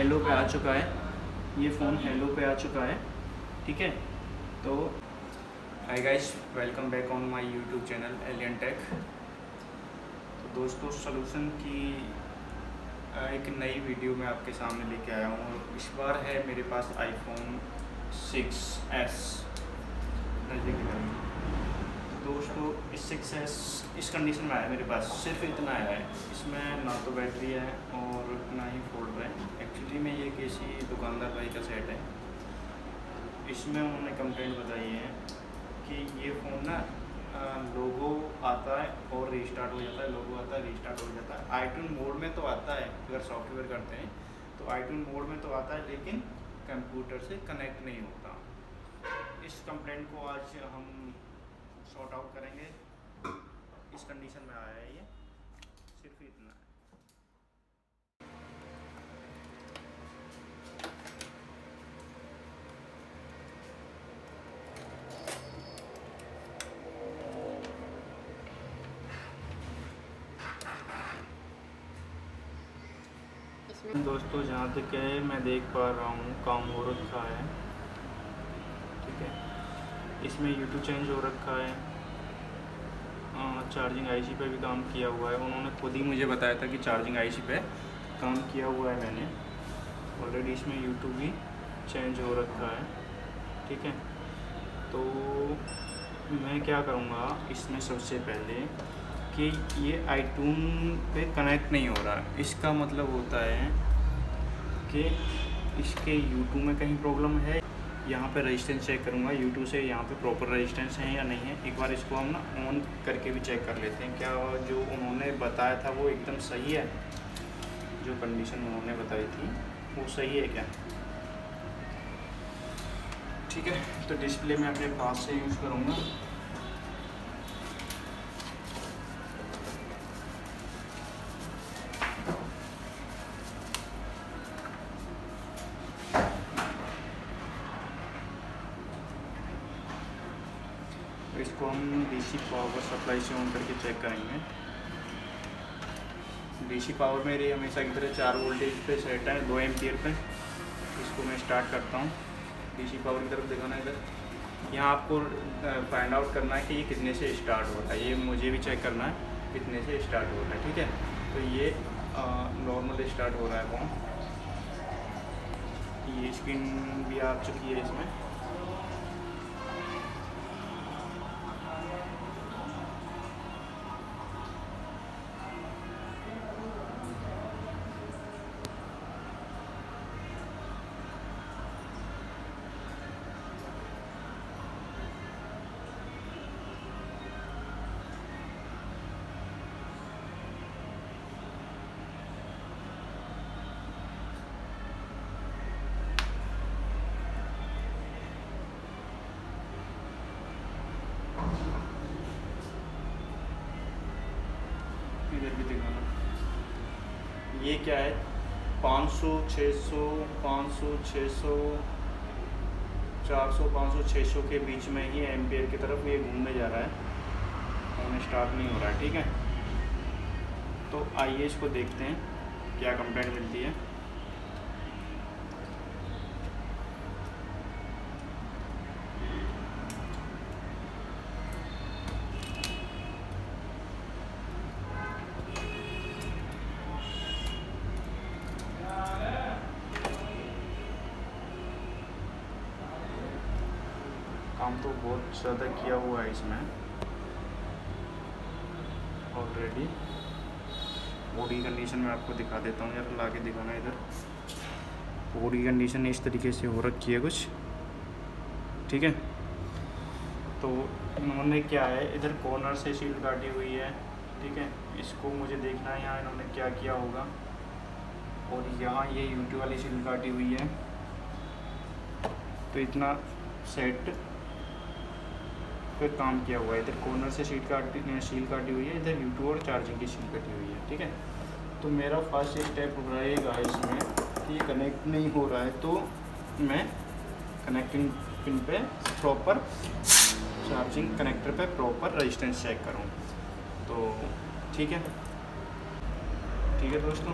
Hello पे आ चुका है, ये फ़ोन हेलो पे आ चुका है। ठीक है, तो hi guys, welcome back on my YouTube channel alien take. तो दोस्तों, सॉल्यूशन की एक नई वीडियो मैं आपके सामने लेके आया हूँ। इस बार है मेरे पास आईफोन 6s नज़दीक में। दोस्तों, इस 6s इस कंडीशन में आया मेरे पास, सिर्फ इतना आया है। इसमें ना तो बैटरी है और ना ही फोल्डर है। एक्चुअली में ये किसी दुकानदार भाई का सेट है। इसमें उन्होंने कंप्लेंट बताई है कि ये फ़ोन ना लोगो आता है और रीस्टार्ट हो जाता है, लोगो आता है रीस्टार्ट हो जाता है। आईट्यून मोड में तो आता है, अगर सॉफ्टवेयर करते हैं तो आईट्यून मोड में तो आता है, लेकिन कंप्यूटर से कनेक्ट नहीं होता। इस कंप्लेंट को आज हम सॉर्ट आउट करेंगे। इस कंडीशन में आया है ये, सिर्फ इतना है। दोस्तों, जहाँ तक है मैं देख पा रहा हूँ काम हो रखा है। ठीक है, इसमें यूट्यूब चेंज हो रखा है। चार्जिंग आईसी पे भी काम किया हुआ है। उन्होंने खुद ही मुझे बताया था कि चार्जिंग आईसी पे काम किया हुआ है मैंने ऑलरेडी। इसमें यूट्यूब भी चेंज हो रखा है। ठीक है, तो मैं क्या करूँगा इसमें, सबसे पहले कि ये आईट्यून पे कनेक्ट नहीं हो रहा है। इसका मतलब होता है कि इसके यूट्यूब में कहीं प्रॉब्लम है। यहाँ पे रेजिस्टेंस चेक करूँगा यूट्यूब से, यहाँ पे प्रॉपर रेजिस्टेंस है या नहीं है। एक बार इसको हम ना ऑन करके भी चेक कर लेते हैं, क्या जो उन्होंने बताया था वो एकदम सही है, जो कंडीशन उन्होंने बताई थी वो सही है क्या। ठीक है, तो डिस्प्ले में अपने पास से यूज़ करूँगा। इसको हम डीसी पावर सप्लाई से ऑन करके चेक करेंगे। डीसी पावर मेरी हमेशा की तरह 4 वोल्टेज पे सेट है, 2 एम्पियर पे। इसको मैं स्टार्ट करता हूँ। डीसी पावर की तरफ दिखाना इधर। यहाँ आपको फाइंड आउट करना है कि ये कितने से स्टार्ट होता है। ये मुझे भी चेक करना है कितने से स्टार्ट होता है। ठीक है, तो ये नॉर्मल स्टार्ट हो रहा है फोन। ये स्क्रीन भी आ चुकी है इसमें। इधर भी दिखाना। ये क्या है, 500, 600, 500, 600, 400, 500, 600 के बीच में ही एम्पियर की तरफ ये घूमने जा रहा है। फोन स्टार्ट नहीं हो रहा है। ठीक है, तो आइए इसको देखते हैं क्या कंप्लेंट मिलती है। काम तो बहुत ज़्यादा किया हुआ है इसमें ऑलरेडी। बॉडी कंडीशन में आपको दिखा देता हूँ, यार ला के दिखाना इधर। बॉडी कंडीशन इस तरीके से हो रखी है कुछ। ठीक है, तो इन्होंने क्या है, इधर कॉर्नर से सील काटी हुई है। ठीक है, इसको मुझे देखना है यहाँ इन्होंने क्या किया होगा। और यहाँ ये यूट्यूब वाली सील काटी हुई है। तो इतना सेट पे काम किया हुआ है। इधर कॉर्नर से सील काटी हुई है, इधर यूट्यूब और चार्जिंग की सील कटी हुई है। ठीक है, तो मेरा फर्स्ट स्टेप रहेगा इसमें कि ये कनेक्ट नहीं हो रहा है, तो मैं कनेक्टिंग पिन पे प्रॉपर, चार्जिंग कनेक्टर पे प्रॉपर रेजिस्टेंस चेक करूँ। तो ठीक है दोस्तों,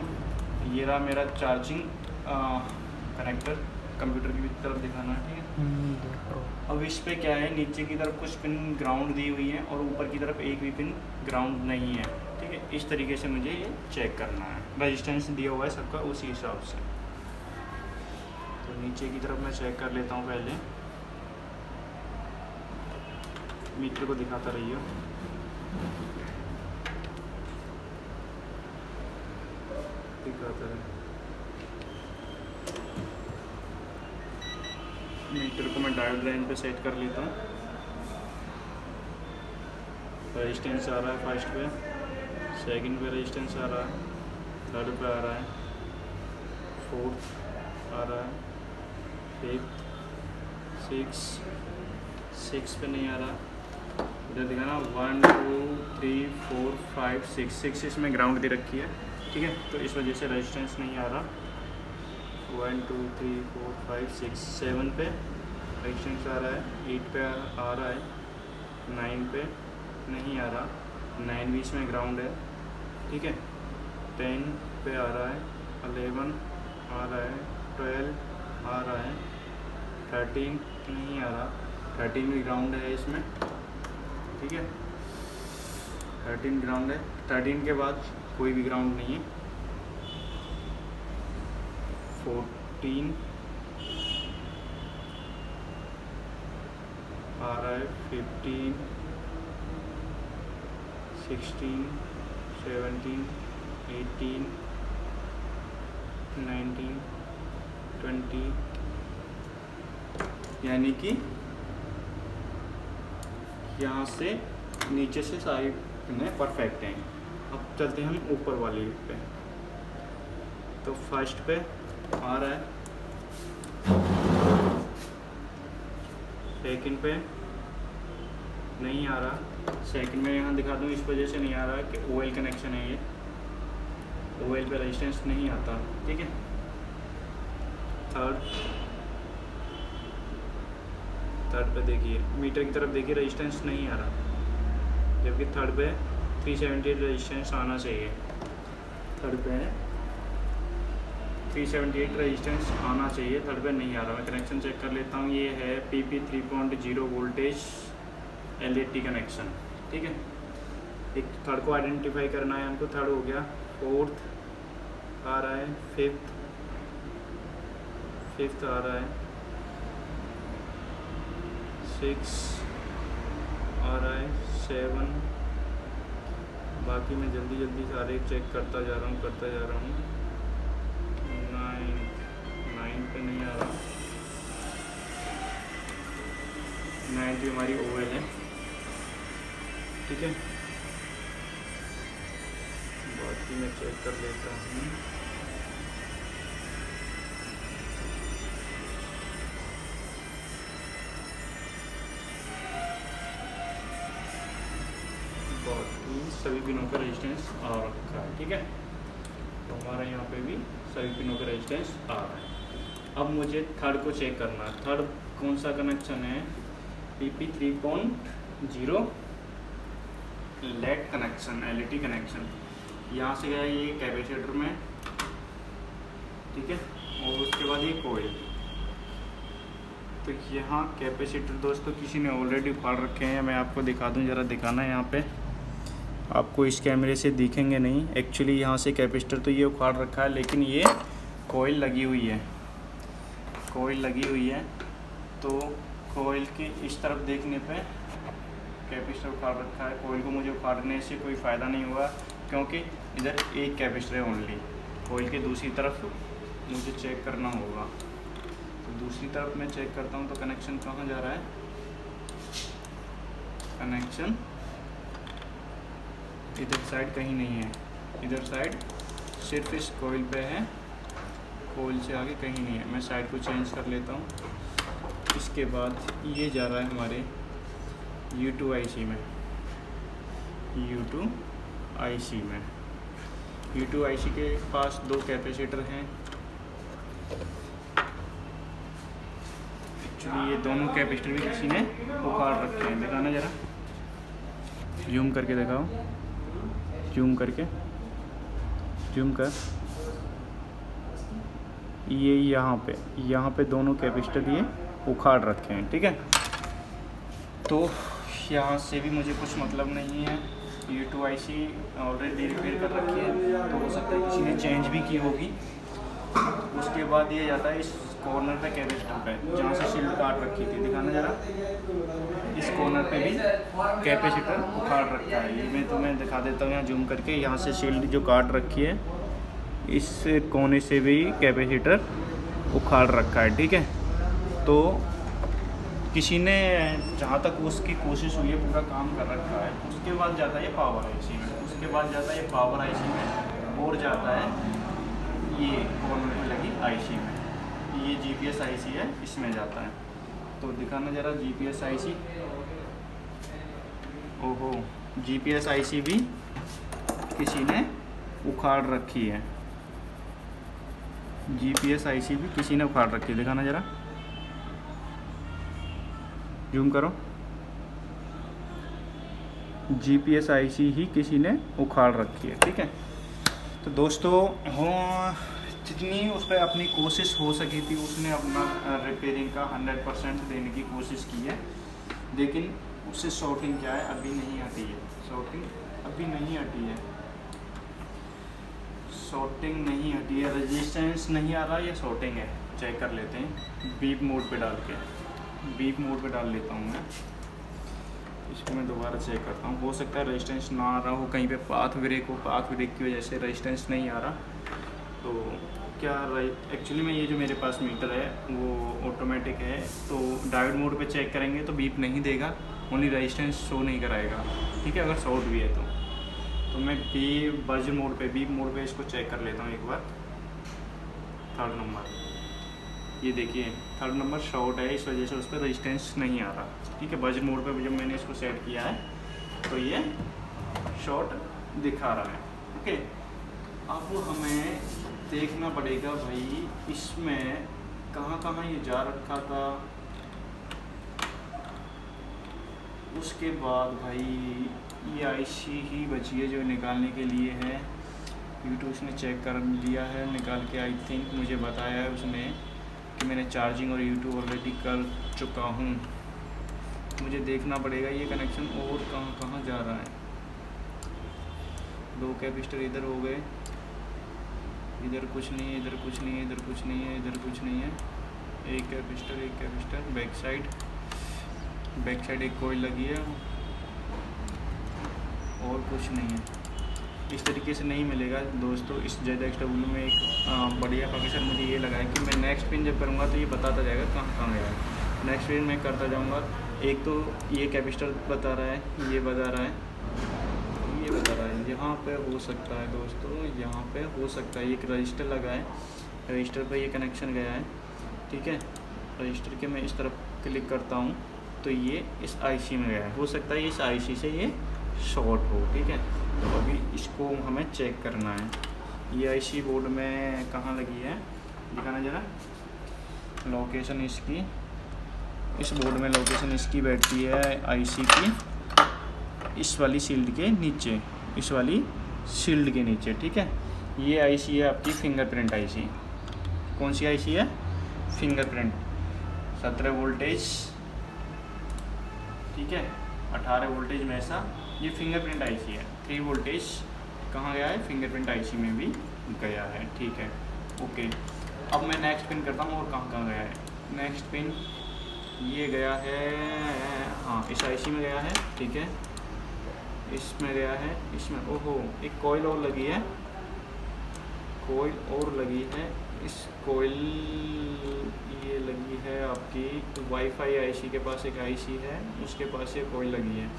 ये रहा मेरा चार्जिंग कनेक्टर कंप्यूटर की तरफ दिखाना है, ठीक है। अब इस पे क्या है, नीचे की तरफ कुछ पिन ग्राउंड दी हुई है और ऊपर की तरफ एक भी पिन ग्राउंड नहीं है, ठीक है। इस तरीके से मुझे ये चेक करना है, रेजिस्टेंस दिया हुआ है सबका उसी हिसाब से। तो नीचे की तरफ मैं चेक कर लेता हूँ पहले, मीटर को दिखाता रहिए। दिखाता है मीटर को मैं डायोड रेंज पे सेट कर लेता हूँ। रेजिस्टेंस आ रहा है फर्स्ट पे, सेकंड पे रेजिस्टेंस आ रहा है, थर्ड पे आ रहा है, फोर्थ आ रहा है, फिफ्थ, सिक्स पे नहीं आ रहा। इधर दिखाना 1 2 3 4 5 6 इसमें ग्राउंड दे रखी है, ठीक है। तो इस वजह से रेजिस्टेंस नहीं आ रहा। 1 2 3 4 5 6 7 पे रेजिस्टेंस आ रहा है, 8 पे आ रहा है, 9 पे नहीं आ रहा, 9 भी इसमें ग्राउंड है, ठीक है। 10 पे आ रहा है, 11 आ रहा है, 12 आ रहा है, 13 नहीं आ रहा, 13 भी ग्राउंड है इसमें, ठीक है। 13 ग्राउंड है, 13 के बाद कोई भी ग्राउंड नहीं है। 14 आ रहा है, 15 16 17 18 19 20, यानी कि यहाँ से नीचे से सारी पिनें परफेक्ट हैं। अब चलते हैं हम ऊपर वाली पे। तो फर्स्ट पे आ रहा है, सेकंड पे नहीं आ रहा। सेकंड में यहाँ दिखा दूँ, इस वजह से नहीं आ रहा कि ओएल कनेक्शन है ये, ओएल पे रेजिस्टेंस नहीं आता, ठीक है। थर्ड पे देखिए, मीटर की तरफ देखिए, रेजिस्टेंस नहीं आ रहा, जबकि थर्ड पे 378 रेजिस्टेंस आना चाहिए। थर्ड पे 378 रेजिस्टेंस आना चाहिए, थर्ड पे नहीं आ रहा। मैं कनेक्शन चेक कर लेता हूँ। ये है PP 3.0 वोल्टेज LAT कनेक्शन, ठीक है। एक थर्ड को आइडेंटिफाई करना है हमको। थर्ड हो गया, फोर्थ आ रहा है, फिफ्थ आ रहा है, 6 आ रहा है, 7, बाकी मैं जल्दी सारे चेक करता जा रहा हूँ। 9 पे नहीं आ रहा, 9 भी हमारी ओएल है, ठीक है। बाकी मैं चेक कर लेता हूँ। सभी पिनों का रेजिस्टेंस आ रखा है, ठीक है। तो हमारा यहाँ पे भी सभी पिनों का रेजिस्टेंस आ रहा है। अब मुझे थर्ड को चेक करना है। थर्ड कौन सा कनेक्शन है? PP 3.0 late connection, LAT connection. यहाँ से गया ये कैपेसिटर में, ठीक है, और उसके बाद ये कोयल। तो यहाँ कैपेसिटर दोस्तों किसी ने ऑलरेडी उखाड़ रखे हैं, मैं आपको दिखा दूँ, ज़रा दिखाना है। यहाँ पे आपको इस कैमरे से दिखेंगे नहीं, एक्चुअली यहाँ से कैपेसिटर तो ये उखाड़ रखा है, लेकिन ये कोयल लगी हुई है, तो कोयल के इस तरफ देखने पे कैपेसिटर उखाड़ रखा है। कोयल को मुझे उखाड़ने से कोई फ़ायदा नहीं हुआ, क्योंकि इधर एक कैपेसिटर है ओनली। कोयल के दूसरी तरफ मुझे चेक करना होगा, तो दूसरी तरफ मैं चेक करता हूँ। तो कनेक्शन कहाँ जा रहा है? कनेक्शन इधर साइड कहीं नहीं है, इधर साइड सिर्फ इस कोयल पे है, कोयल से आगे कहीं नहीं है। मैं साइड को चेंज कर लेता हूँ। इसके बाद ये जा रहा है हमारे U2 IC में, U2 IC के पास दो कैपेसिटर हैं। एक्चुअली ये दोनों कैपेसिटर भी किसी ने उखाड़ रखे हैं। दिखाना ज़रा, जूम करके दिखाओ, जूम कर, ये यहाँ पे दोनों कैपेसिटर ये उखाड़ रखे हैं, ठीक है। तो यहाँ से भी मुझे कुछ मतलब नहीं है, ये 2 IC ऑलरेडी रिपेयर कर रखी है, तो हो सकता है किसी ने चेंज भी की होगी। उसके बाद ये जाता है इस कॉर्नर पे कैपेसिटर पे, जहाँ से शील्ड काट रखी थी, दिखाना ज़रा। इस कॉर्नर पे भी कैपेसिटर उखाड़ रखा है, ये मैं तुम्हें दिखा देता हूँ यहाँ जूम करके। यहाँ से शील्ड जो काट रखी है, इस कोने से भी कैपेसिटर उखाड़ रखा है, ठीक है। तो किसी ने जहाँ तक उसकी कोशिश हुई है पूरा काम कर रखा है। उसके बाद जाता है ये पावर IC में, उसके बाद जाता है ये पावर IC में, और जाता है ये कॉर्नर में लगी IC में, ये GPS IC है, इसमें जाता है। तो दिखाना ज़रा GPS IC। ओहो, GPS IC भी किसी ने उखाड़ रखी है, GPS IC भी किसी ने उखाड़ रखी है, दिखाना ज़रा, जूम करो। GPS IC ही किसी ने उखाड़ रखी है, ठीक है। तो दोस्तों जितनी उस पर अपनी कोशिश हो सकी थी, उसने अपना रिपेयरिंग का 100% देने की कोशिश की है, लेकिन उससे शॉर्टिंग क्या है अभी नहीं आती है, शॉर्टिंग अभी नहीं आती है, शॉर्टिंग नहीं हटी है, रेजिस्टेंस नहीं आ रहा, या शॉर्टिंग है, चेक कर लेते हैं। बीप मोड पे डाल के, बीप मोड पे डाल लेता हूँ मैं इसको, मैं दोबारा चेक करता हूँ। हो सकता है रेजिस्टेंस ना आ रहा हो, कहीं पे पाथ ब्रेक हो, पाथ ब्रेक की वजह से रेजिस्टेंस नहीं आ रहा। तो क्या एक्चुअली में ये जो मेरे पास मीटर है वो ऑटोमेटिक है, तो डायोड मोड पे चेक करेंगे तो बीप नहीं देगा, ओनली रेजिस्टेंस शो नहीं कराएगा, ठीक है, अगर शॉर्ट भी है तो मैं बज मोड पे, बीप मोड पे इसको चेक कर लेता हूँ एक बार। 3rd नंबर, ये देखिए 3rd नंबर शॉर्ट है, इस वजह से उस पर रेजिस्टेंस नहीं आ रहा, ठीक है। बज मोड पे जब मैंने इसको सेट किया है तो ये शॉर्ट दिखा रहा है, ओके। अब हमें देखना पड़ेगा भाई इसमें कहाँ कहाँ ये जा रखा था। उसके बाद भाई ये IC ही बची है जो निकालने के लिए है, यूट्यूब उसने चेक कर लिया है निकाल के, आई थिंक मुझे बताया है उसने कि मैंने चार्जिंग और यूट्यूब ऑलरेडी कर चुका हूँ। मुझे देखना पड़ेगा ये कनेक्शन और कहाँ कहाँ जा रहा है। 2 कैपेसिटर इधर हो गए, इधर कुछ नहीं है, इधर कुछ नहीं है, इधर कुछ नहीं है, इधर कुछ नहीं है, एक कैपेसिटर बैक साइड एक कॉइल लगी है, और कुछ नहीं है। इस तरीके से नहीं मिलेगा दोस्तों। इस ZXW में एक बढ़िया फंक्शन मुझे ये लगा है कि मैं नेक्स्ट पिन जब करूँगा तो ये बताता जाएगा कहाँ कहाँ गया है। नेक्स्ट पिन मैं करता जाऊँगा, एक तो ये कैपेसिटर बता रहा है, ये बता रहा है, ये बता रहा है, यहाँ पे हो सकता है दोस्तों, यहाँ पे हो सकता है एक रजिस्टर लगा है, रजिस्टर पे ये कनेक्शन गया है, ठीक है। रजिस्टर के मैं इस तरफ क्लिक करता हूँ तो ये इस IC में गया है, हो सकता है इस IC से ये शॉर्ट हो, ठीक है। तो अभी इसको हमें चेक करना है। ये IC बोर्ड में कहाँ लगी है, दिखाना ज़रा लोकेशन इसकी। इस बोर्ड में लोकेशन इसकी बैठती है IC की इस वाली शील्ड के नीचे, इस वाली शील्ड के नीचे, ठीक है। ये IC है आपकी फिंगरप्रिंट IC। कौन सी IC है? फिंगरप्रिंट। 17 वोल्टेज, ठीक है, 18 वोल्टेज में ऐसा, ये फिंगरप्रिंट IC है। 3 वोल्टेज कहाँ गया है? फिंगरप्रिंट IC में भी गया है, ठीक है, ओके। अब मैं नेक्स्ट पिन करता हूँ और कहाँ कहाँ गया है। नेक्स्ट पिन ये गया है, हाँ इस IC में गया है, ठीक है, इसमें गया है, इसमें, ओहो एक कॉइल और लगी है, कॉइल और लगी है, इस कॉइल ये लगी है आपकी वाईफाई IC के पास एक IC है, उसके पास ये कॉइल लगी है।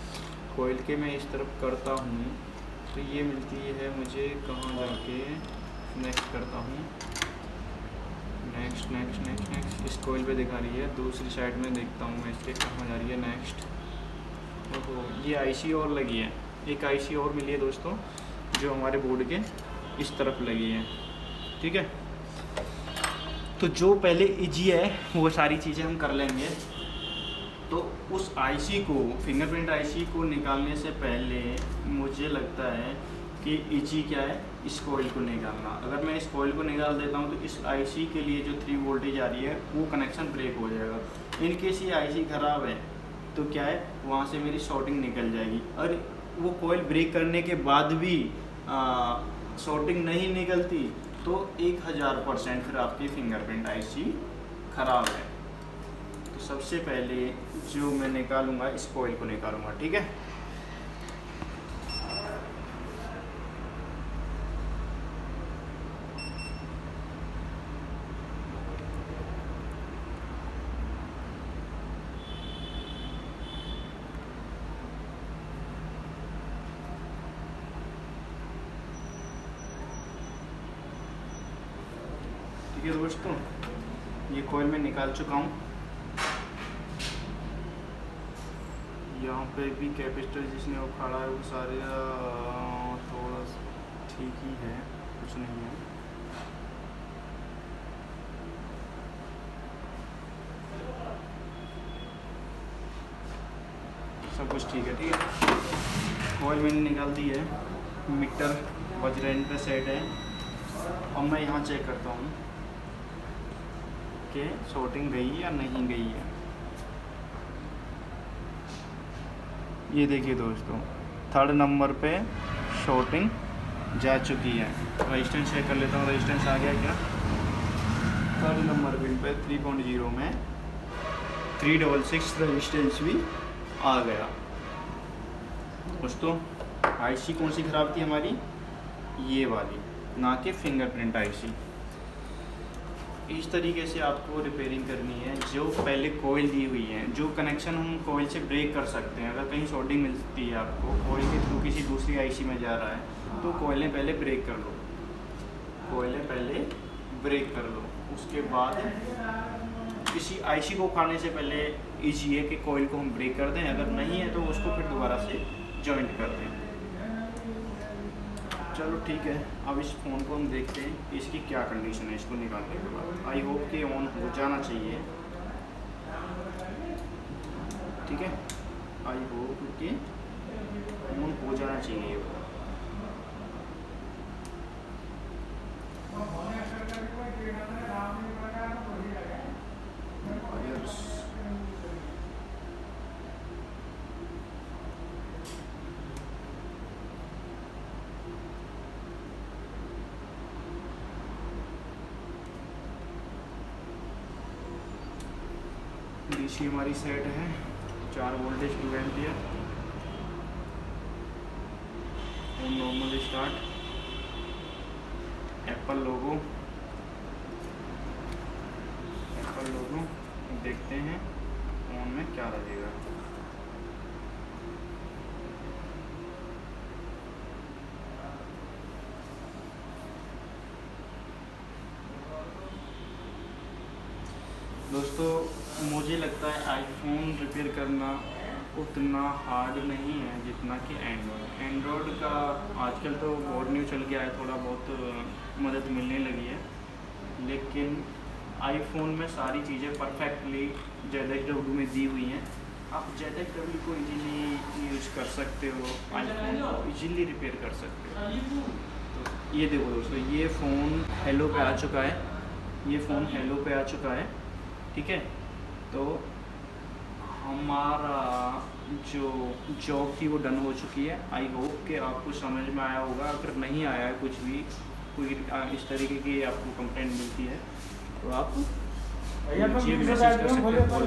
कॉइल के मैं इस तरफ करता हूँ तो ये मिलती है मुझे, कहाँ जाके नेक्स्ट करता हूँ, नेक्स्ट नेक्स्ट नेक्स्ट नेक्स्ट, इस कॉइल पे दिखा रही है। दूसरी साइड में देखता हूँ मैं इसके कहाँ जा रही है, नेक्स्ट, ओहो ये IC और लगी है, एक IC और मिली है दोस्तों जो हमारे बोर्ड के इस तरफ लगी है, ठीक है। तो जो पहले इजी है वो सारी चीज़ें हम कर लेंगे। तो उस IC को, फिंगरप्रिंट IC को निकालने से पहले मुझे लगता है कि इजी क्या है, इस कोयल को निकालना। अगर मैं इस कोयल को निकाल देता हूँ तो इस आईसी के लिए जो 3 वोल्टेज आ रही है वो कनेक्शन ब्रेक हो जाएगा। इन केस ये आईसी ख़राब है तो क्या है, वहाँ से मेरी शॉर्टिंग निकल जाएगी। और वो कोयल ब्रेक करने के बाद भी शॉर्टिंग नहीं निकलती तो 1000% फिर आपकी फिंगरप्रिंट आईसी ख़राब है। तो सबसे पहले जो मैं निकालूंगा, इस कोयल को निकालूंगा, ठीक है। ठीक है दोस्तों, ये कोयल मैं निकाल चुका हूँ। यहाँ पे भी कैपेसिटर जिसने उखाड़ा है वो सारे थोड़ा ठीक ही है, कुछ नहीं है। सब कुछ ठीक है, ठीक है। कोयल मैंने निकाल दी है, मीटर वज्रैन पे सेट है। अब मैं यहाँ चेक करता हूँ कि शॉर्टिंग गई या नहीं गई है। ये देखिए दोस्तों, 3rd नंबर पे शॉर्टिंग जा चुकी है। रेजिस्टेंस चेक कर लेता हूँ, रेजिस्टेंस आ गया क्या। 3rd नंबर पिन पे 3.0 में 366 रेजिस्टेंस भी आ गया। दोस्तों आईसी कौन सी ख़राब थी हमारी, ये वाली, ना कि फिंगरप्रिंट आईसी। इस तरीके से आपको रिपेयरिंग करनी है। जो पहले कोयल दी हुई है, जो कनेक्शन हम कोयल से ब्रेक कर सकते हैं। अगर कहीं शॉर्टिंग मिलती है आपको, कोयल के थ्रू किसी दूसरी आईसी में जा रहा है तो कोयलें पहले ब्रेक कर लो, कोयलें पहले ब्रेक कर लो। उसके बाद किसी आईसी को उखाड़ने से पहले ईजी है कि कोयल को हम ब्रेक कर दें। अगर नहीं है तो उसको फिर दोबारा से जॉइंट कर दें। चलो ठीक है, अब इस फ़ोन को हम देखते हैं इसकी क्या कंडीशन है। इसको निकालने के बाद आई होप कि ऑन हो जाना चाहिए, ठीक है। आई होप कि ऑन हो जाना चाहिए। डीसी हमारी सेट है, 4 वोल्टेज 2 एम्पियर। और नॉर्मल स्टार्ट, एप्पल लोगो, देखते हैं ऑन में क्या लगेगा। दोस्तों मुझे लगता है आईफोन रिपेयर करना उतना हार्ड नहीं है जितना कि एंड्रॉयड का आजकल तो बहुत न्यू चल गया है, थोड़ा बहुत मदद मिलने लगी है। लेकिन आईफोन में सारी चीज़ें परफेक्टली ZXW में दी हुई हैं। आप ZXW को इजीली यूज़ कर सकते हो, आईफोन को इजीली रिपेयर कर सकते हो। तो ये देखो दोस्तों, ये फ़ोन हेलो पे आ चुका है, ये फ़ोन हेलो पे आ चुका है, ठीक है। तो हमारा जो जॉब थी वो डन हो चुकी है। आई होप कि आपको समझ में आया होगा। अगर नहीं आया है कुछ भी, कोई इस तरीके की आपको कंप्लेंट मिलती है तो आप मुझे मैसेज कर सकते हैं।